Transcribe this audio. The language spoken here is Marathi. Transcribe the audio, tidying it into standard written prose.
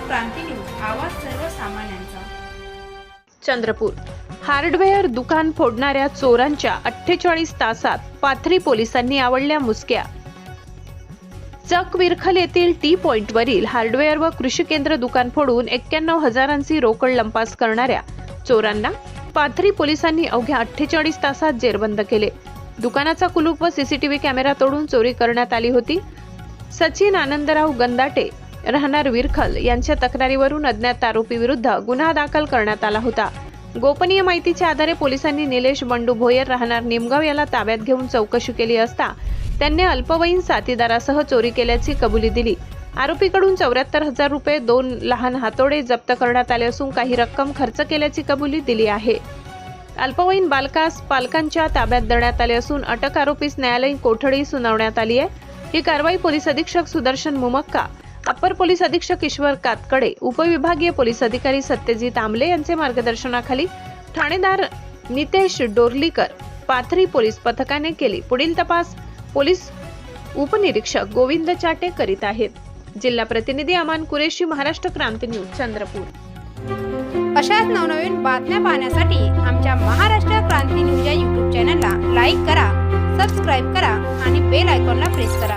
क्रांती न्यूज, आवाज सर्वसामान्यांचा. चंद्रपूर. हार्डवेअर दुकान फोडणाऱ्या चोरांच्या 48 तासात पाथरी पोलिसांनी आवळल्या मुसक्या. चक विरखल येथील टी पॉइंटवरील हार्डवेअर व कृषी केंद्र दुकान फोडून 91 हजारांची रोकड लंपास करणाऱ्या चोरांना पाथरी पोलिसांनी अवघ्या 48 तासात जेरबंद केले. दुकानाचा कुलूप व सीसीटीव्ही कॅमेरा तोडून चोरी करण्यात आली होती. सचिन आनंदराव गंदाटे राहणार विरखल यांच्या तक्रारीवरून अज्ञात आरोपी विरुद्ध गुन्हा दाखल करण्यात आला होता. गोपनीय माहितीच्या आधारे पोलिसांनी निलेश बंडू भोयर राहणार निमगाव याला ताब्यात घेऊन चौकशी केली असता त्यांनी अल्पवयीन साथीदारासह चोरी केल्याची कबुली दिली. आरोपीकडून 74,000 रुपये, 2 लहान हातोडे जप्त करण्यात आले असून काही रक्कम खर्च केल्याची कबुली दिली आहे. अल्पवयीन बालकास पालकांच्या ताब्यात देण्यात आले असून अटक आरोपीस न्यायालयीन कोठडी सुनावण्यात आली आहे. ही कारवाई पोलीस अधीक्षक सुदर्शन मुमक्का, अप्पर पोलीस अधीक्षक ईश्वर कातकडे, उपविभागीय पोलीस अधिकारी सत्यजित आमले यांचे मार्गदर्शनाखाली ठाणेदार नितेश डोरलीकर पाथरी पोलीस पथकाने केली. पुढील तपास पोलीस उपनिरीक्षक गोविंद चाटे करीत आहेत. जिल्हा प्रतिनिधी अमान कुरेशी, महाराष्ट्र क्रांती न्यूज, चंद्रपूर. अशाच नवनवीन बातम्या पाहण्यासाठी आमच्या महाराष्ट्र क्रांती न्यूज या YouTube चॅनलला लाईक करा, सबस्क्राईब करा आणि बेल आयकॉनला प्रेस करा.